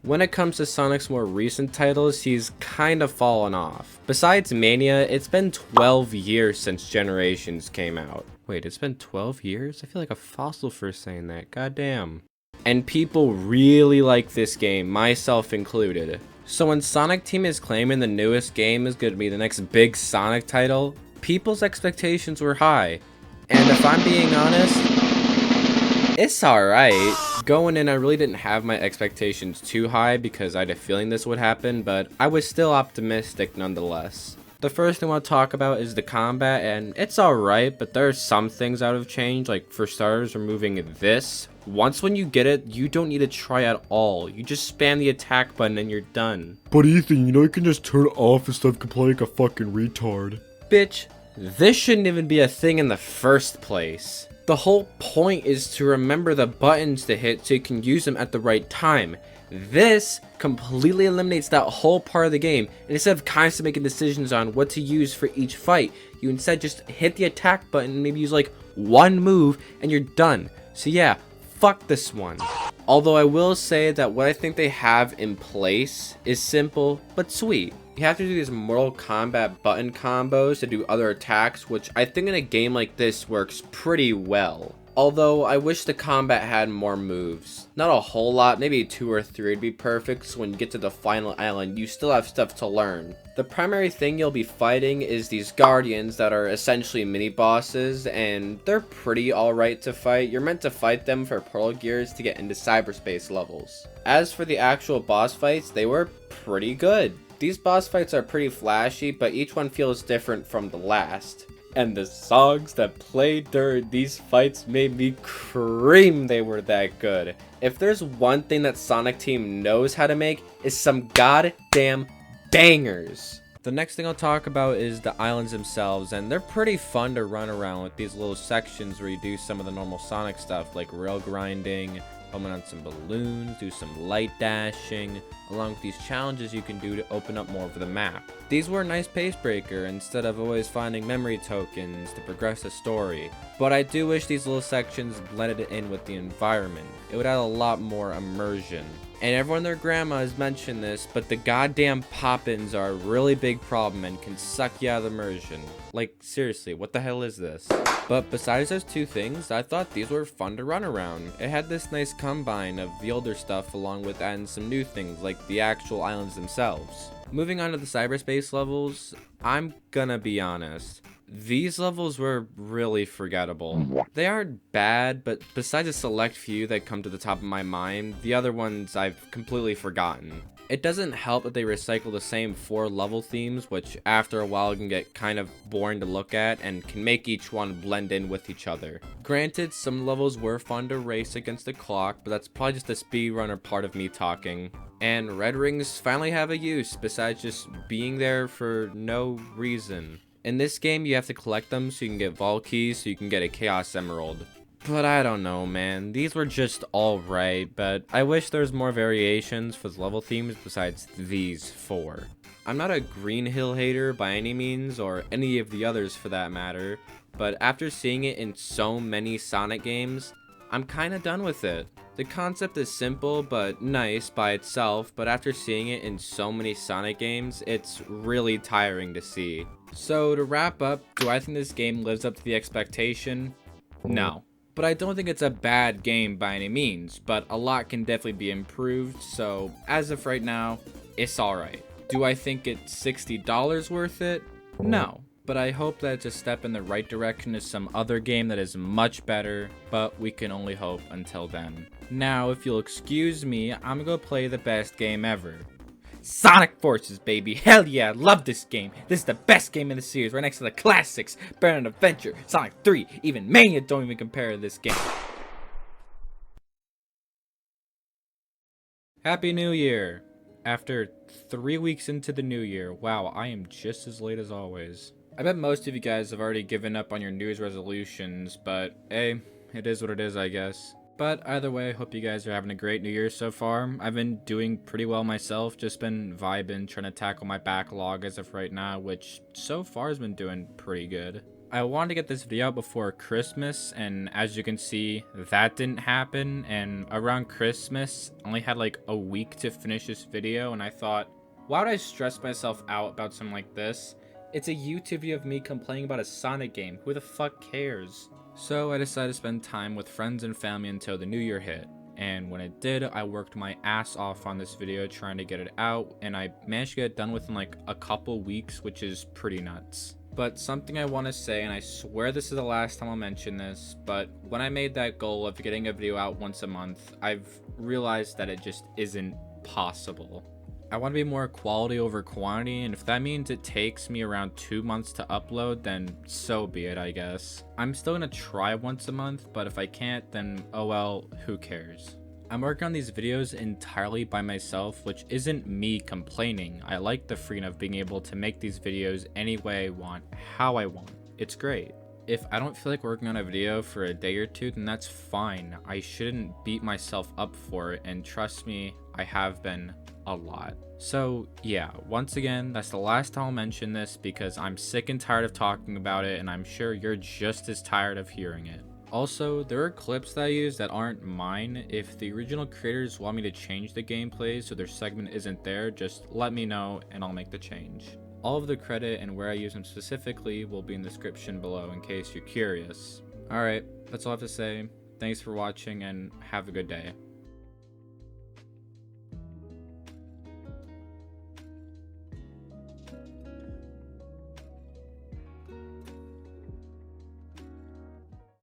When it comes to Sonic's more recent titles, he's kind of fallen off. Besides Mania, it's been 12 years since Generations came out. Wait, it's been 12 years? I feel like a fossil for saying that, goddamn. And people really like this game, myself included. So when Sonic Team is claiming the newest game is going to be the next big Sonic title, people's expectations were high. And if I'm being honest, it's alright. Going in, I really didn't have my expectations too high because I had a feeling this would happen, but I was still optimistic nonetheless. The first thing I want to talk about is the combat, and it's alright, but there are some things out of change, like for starters, removing this. Once when you get it, you don't need to try at all. You just spam the attack button and you're done. But Ethan, you know you can just turn it off instead of play like a fucking retard. Bitch, this shouldn't even be a thing in the first place. The whole point is to remember the buttons to hit so you can use them at the right time. This completely eliminates that whole part of the game, and instead of constantly making decisions on what to use for each fight, you instead just hit the attack button and maybe use like one move and you're done. So yeah, fuck this one. Although I will say that what I think they have in place is simple but sweet. You have to do these Mortal Kombat button combos to do other attacks, which I think in a game like this works pretty well. Although I wish the combat had more moves. Not a whole lot, maybe 2 or 3 would be perfect, so when you get to the final island, you still have stuff to learn. The primary thing you'll be fighting is these guardians that are essentially mini bosses, and they're pretty alright to fight. You're meant to fight them for Pearl Gears to get into cyberspace levels. As for the actual boss fights, they were pretty good. These boss fights are pretty flashy, but each one feels different from the last. And the songs that played during these fights made me cream they were that good. If there's one thing that Sonic Team knows how to make, is some goddamn bangers. The next thing I'll talk about is the islands themselves, and they're pretty fun to run around with these little sections where you do some of the normal Sonic stuff like rail grinding, pumping on some balloons, do some light dashing, along with these challenges you can do to open up more of the map. These were a nice pace breaker instead of always finding memory tokens to progress the story, but I do wish these little sections blended in with the environment. It would add a lot more immersion. And everyone and their grandma has mentioned this, but the goddamn pop-ins are a really big problem and can suck you out of the immersion. Like, seriously, what the hell is this? But besides those two things, I thought these were fun to run around. It had this nice combine of the older stuff along with adding some new things like the actual islands themselves. Moving on to the cyberspace levels, I'm gonna be honest. These levels were really forgettable. They aren't bad, but besides a select few that come to the top of my mind, the other ones I've completely forgotten. It doesn't help that they recycle the same 4 level themes, which after a while can get kind of boring to look at and can make each one blend in with each other. Granted, some levels were fun to race against the clock, but that's probably just the speedrunner part of me talking. And red rings finally have a use besides just being there for no reason. In this game, you have to collect them so you can get vault keys so you can get a Chaos Emerald. But I don't know, man. These were just alright, but I wish there was more variations for the level themes besides these 4. I'm not a Green Hill hater by any means, or any of the others for that matter, but after seeing it in so many Sonic games, I'm kinda done with it. The concept is simple but nice by itself, but after seeing it in so many Sonic games, it's really tiring to see. So to wrap up, do I think this game lives up to the expectation? No. But I don't think it's a bad game by any means, but a lot can definitely be improved, so as of right now, it's alright. Do I think it's $60 worth it? No. But I hope that it's a step in the right direction to some other game that is much better, but we can only hope until then. Now, if you'll excuse me, I'm gonna play the best game ever. Sonic Forces, baby. Hell yeah, I love this game. This is the best game in the series, right next to the classics, Burnout Adventure, Sonic 3, even Mania don't even compare to this game. Happy New Year. After 3 weeks into the new year, wow, I am just as late as always. I bet most of you guys have already given up on your New Year's resolutions, but hey, it is what it is, I guess. But either way, I hope you guys are having a great New Year so far. I've been doing pretty well myself, just been vibing, trying to tackle my backlog as of right now, which so far has been doing pretty good. I wanted to get this video out before Christmas, and as you can see, that didn't happen. And around Christmas, I only had like a week to finish this video, and I thought, why would I stress myself out about something like this? It's a YouTube video of me complaining about a Sonic game. Who the fuck cares? So I decided to spend time with friends and family until the new year hit. And when it did, I worked my ass off on this video trying to get it out, and I managed to get it done within like a couple weeks, which is pretty nuts. But something I want to say, and I swear this is the last time I'll mention this, but when I made that goal of getting a video out once a month, I've realized that it just isn't possible. I want to be more quality over quantity, and if that means it takes me around 2 months to upload, then so be it, I guess. I'm still gonna try once a month, but if I can't, then oh well, who cares. I'm working on these videos entirely by myself, which isn't me complaining. I like the freedom of being able to make these videos any way I want, how I want. It's great. If I don't feel like working on a video for a day or two, then that's fine. I shouldn't beat myself up for it, and trust me, I have been a lot. So yeah, once again, that's the last time I'll mention this because I'm sick and tired of talking about it, and I'm sure you're just as tired of hearing it. Also, there are clips that I use that aren't mine. If the original creators want me to change the gameplay so their segment isn't there, just let me know and I'll make the change. All of the credit and where I use them specifically will be in the description below in case you're curious. Alright, that's all I have to say. Thanks for watching and have a good day.